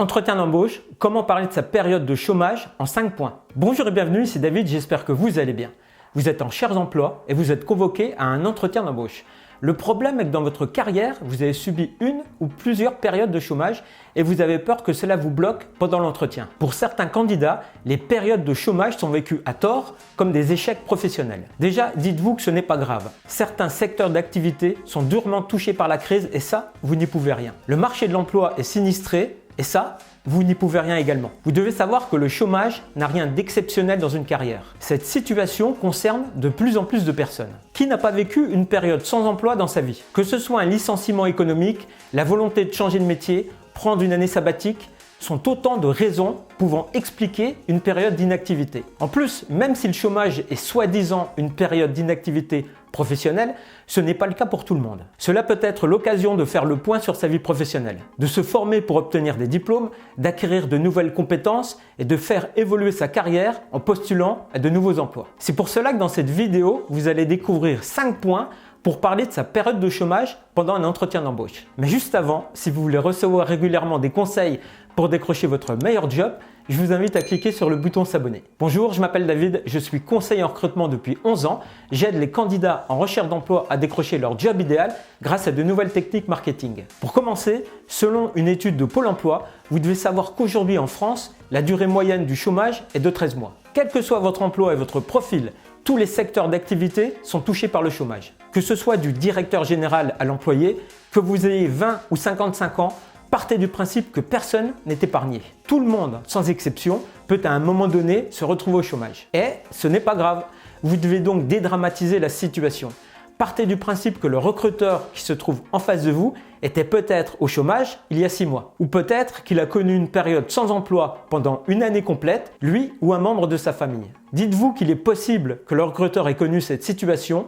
Entretien d'embauche, comment parler de sa période de chômage en 5 points. Bonjour et bienvenue, c'est David, j'espère que vous allez bien. Vous êtes en recherche d'emploi et vous êtes convoqué à un entretien d'embauche. Le problème est que dans votre carrière, vous avez subi une ou plusieurs périodes de chômage et vous avez peur que cela vous bloque pendant l'entretien. Pour certains candidats, les périodes de chômage sont vécues à tort comme des échecs professionnels. Déjà, dites-vous que ce n'est pas grave. Certains secteurs d'activité sont durement touchés par la crise et ça, vous n'y pouvez rien. Le marché de l'emploi est sinistré et ça, vous n'y pouvez rien également. Vous devez savoir que le chômage n'a rien d'exceptionnel dans une carrière. Cette situation concerne de plus en plus de personnes. Qui n'a pas vécu une période sans emploi dans sa vie? Que ce soit un licenciement économique, la volonté de changer de métier, prendre une année sabbatique, sont autant de raisons pouvant expliquer une période d'inactivité. En plus, même si le chômage est soi-disant une période d'inactivité professionnelle, ce n'est pas le cas pour tout le monde. Cela peut être l'occasion de faire le point sur sa vie professionnelle, de se former pour obtenir des diplômes, d'acquérir de nouvelles compétences et de faire évoluer sa carrière en postulant à de nouveaux emplois. C'est pour cela que dans cette vidéo, vous allez découvrir 5 points pour parler de sa période de chômage pendant un entretien d'embauche. Mais juste avant, si vous voulez recevoir régulièrement des conseils pour décrocher votre meilleur job, je vous invite à cliquer sur le bouton s'abonner. Bonjour, je m'appelle David, je suis conseiller en recrutement depuis 11 ans. J'aide les candidats en recherche d'emploi à décrocher leur job idéal grâce à de nouvelles techniques marketing. Pour commencer, selon une étude de Pôle emploi, vous devez savoir qu'aujourd'hui en France, la durée moyenne du chômage est de 13 mois. Quel que soit votre emploi et votre profil, tous les secteurs d'activité sont touchés par le chômage. Que ce soit du directeur général à l'employé, que vous ayez 20 ou 55 ans, partez du principe que personne n'est épargné. Tout le monde, sans exception, peut à un moment donné se retrouver au chômage. Et ce n'est pas grave. Vous devez donc dédramatiser la situation. Partez du principe que le recruteur qui se trouve en face de vous était peut-être au chômage il y a 6 mois. Ou peut-être qu'il a connu une période sans emploi pendant une année complète, lui ou un membre de sa famille. Dites-vous qu'il est possible que le recruteur ait connu cette situation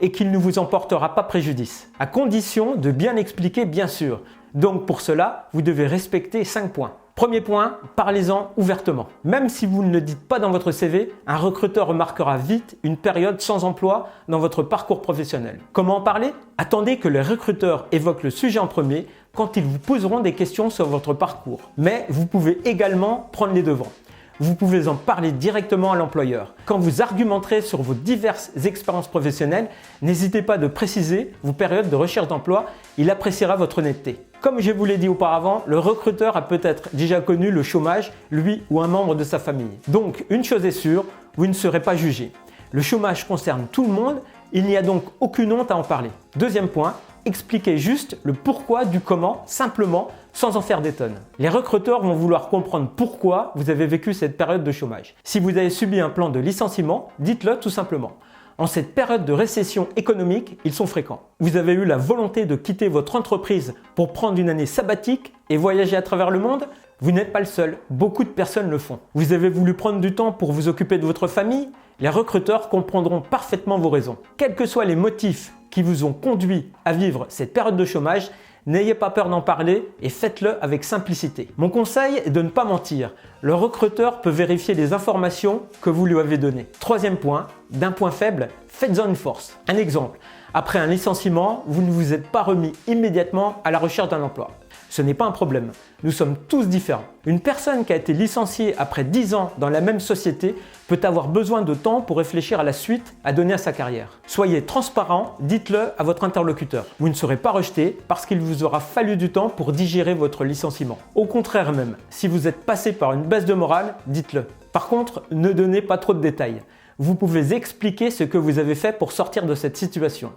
et qu'il ne vous en portera pas préjudice, à condition de bien expliquer bien sûr. Donc pour cela, vous devez respecter 5 points. Premier point, parlez-en ouvertement. Même si vous ne le dites pas dans votre CV, un recruteur remarquera vite une période sans emploi dans votre parcours professionnel. Comment en parler? Attendez que les recruteurs évoquent le sujet en premier quand ils vous poseront des questions sur votre parcours. Mais vous pouvez également prendre les devants. Vous pouvez en parler directement à l'employeur. Quand vous argumenterez sur vos diverses expériences professionnelles, n'hésitez pas de préciser vos périodes de recherche d'emploi, il appréciera votre honnêteté. Comme je vous l'ai dit auparavant, le recruteur a peut-être déjà connu le chômage, lui ou un membre de sa famille. Donc, une chose est sûre, vous ne serez pas jugé. Le chômage concerne tout le monde, il n'y a donc aucune honte à en parler. Deuxième point, expliquez juste le pourquoi du comment, simplement, sans en faire des tonnes. Les recruteurs vont vouloir comprendre pourquoi vous avez vécu cette période de chômage. Si vous avez subi un plan de licenciement, dites-le tout simplement. En cette période de récession économique, ils sont fréquents. Vous avez eu la volonté de quitter votre entreprise pour prendre une année sabbatique et voyager à travers le monde? Vous n'êtes pas le seul, beaucoup de personnes le font. Vous avez voulu prendre du temps pour vous occuper de votre famille? Les recruteurs comprendront parfaitement vos raisons. Quels que soient les motifs qui vous ont conduit à vivre cette période de chômage, n'ayez pas peur d'en parler et faites-le avec simplicité. Mon conseil est de ne pas mentir. Le recruteur peut vérifier les informations que vous lui avez données. Troisième point, d'un point faible, faites-en une force. Un exemple, après un licenciement, vous ne vous êtes pas remis immédiatement à la recherche d'un emploi. Ce n'est pas un problème. Nous sommes tous différents. Une personne qui a été licenciée après 10 ans dans la même société peut avoir besoin de temps pour réfléchir à la suite à donner à sa carrière. Soyez transparent, dites-le à votre interlocuteur. Vous ne serez pas rejeté parce qu'il vous aura fallu du temps pour digérer votre licenciement. Au contraire même, si vous êtes passé par une baisse de morale, dites-le. Par contre, ne donnez pas trop de détails. Vous pouvez expliquer ce que vous avez fait pour sortir de cette situation.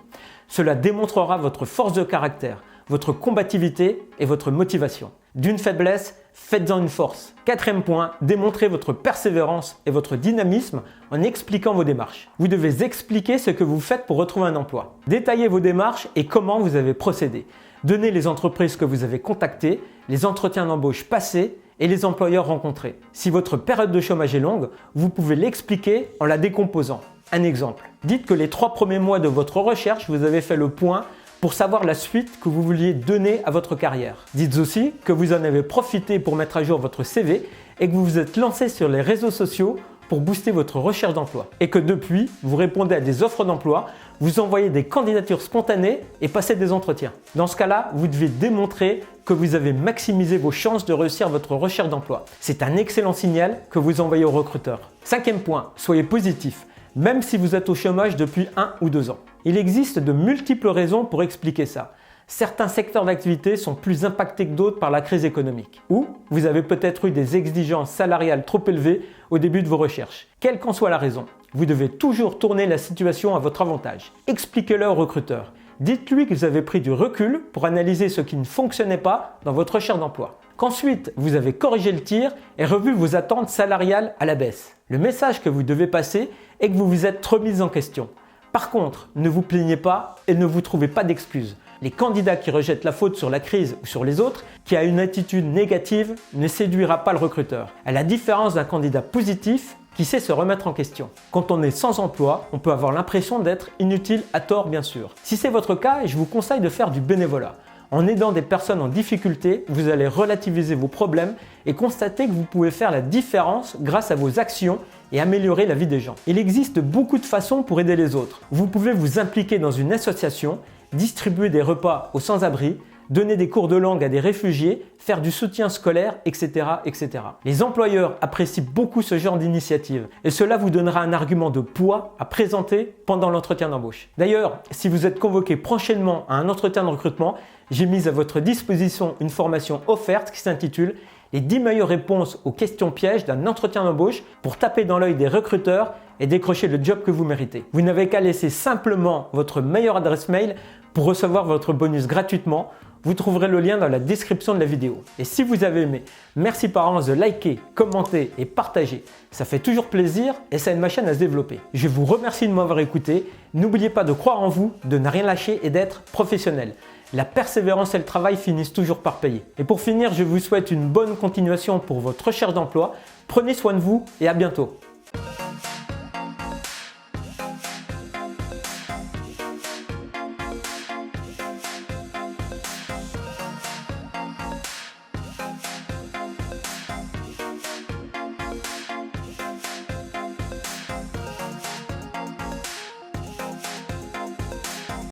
Cela démontrera votre force de caractère, votre combativité et votre motivation. D'une faiblesse, faites-en une force. Quatrième point, démontrez votre persévérance et votre dynamisme en expliquant vos démarches. Vous devez expliquer ce que vous faites pour retrouver un emploi. Détaillez vos démarches et comment vous avez procédé. Donnez les entreprises que vous avez contactées, les entretiens d'embauche passés et les employeurs rencontrés. Si votre période de chômage est longue, vous pouvez l'expliquer en la décomposant. Un exemple, dites que les 3 premiers mois de votre recherche, vous avez fait le point pour savoir la suite que vous vouliez donner à votre carrière. Dites aussi que vous en avez profité pour mettre à jour votre CV et que vous vous êtes lancé sur les réseaux sociaux pour booster votre recherche d'emploi et que depuis, vous répondez à des offres d'emploi, vous envoyez des candidatures spontanées et passez des entretiens. Dans ce cas-là, vous devez démontrer que vous avez maximisé vos chances de réussir votre recherche d'emploi. C'est un excellent signal que vous envoyez aux recruteurs. 5e point, soyez positif, même si vous êtes au chômage depuis 1 ou 2 ans. Il existe de multiples raisons pour expliquer ça. Certains secteurs d'activité sont plus impactés que d'autres par la crise économique. Ou vous avez peut-être eu des exigences salariales trop élevées au début de vos recherches. Quelle qu'en soit la raison, vous devez toujours tourner la situation à votre avantage. Expliquez-le au recruteur. Dites-lui que vous avez pris du recul pour analyser ce qui ne fonctionnait pas dans votre recherche d'emploi. Qu'ensuite, vous avez corrigé le tir et revu vos attentes salariales à la baisse. Le message que vous devez passer est que vous vous êtes remis en question. Par contre, ne vous plaignez pas et ne vous trouvez pas d'excuses. Les candidats qui rejettent la faute sur la crise ou sur les autres, qui a une attitude négative, ne séduira pas le recruteur. À la différence d'un candidat positif qui sait se remettre en question. Quand on est sans emploi, on peut avoir l'impression d'être inutile à tort bien sûr. Si c'est votre cas, je vous conseille de faire du bénévolat. En aidant des personnes en difficulté, vous allez relativiser vos problèmes et constater que vous pouvez faire la différence grâce à vos actions et améliorer la vie des gens. Il existe beaucoup de façons pour aider les autres. Vous pouvez vous impliquer dans une association, distribuer des repas aux sans-abri, donner des cours de langue à des réfugiés, faire du soutien scolaire, etc., etc. Les employeurs apprécient beaucoup ce genre d'initiative et cela vous donnera un argument de poids à présenter pendant l'entretien d'embauche. D'ailleurs, si vous êtes convoqué prochainement à un entretien de recrutement, j'ai mis à votre disposition une formation offerte qui s'intitule « Les 10 meilleures réponses aux questions pièges d'un entretien d'embauche pour taper dans l'œil des recruteurs et décrocher le job que vous méritez ». Vous n'avez qu'à laisser simplement votre meilleure adresse mail pour recevoir votre bonus gratuitement. Vous trouverez le lien dans la description de la vidéo. Et si vous avez aimé, merci par avance de liker, commenter et partager. Ça fait toujours plaisir et ça aide ma chaîne à se développer. Je vous remercie de m'avoir écouté. N'oubliez pas de croire en vous, de ne rien lâcher et d'être professionnel. La persévérance et le travail finissent toujours par payer. Et pour finir, je vous souhaite une bonne continuation pour votre recherche d'emploi. Prenez soin de vous et à bientôt.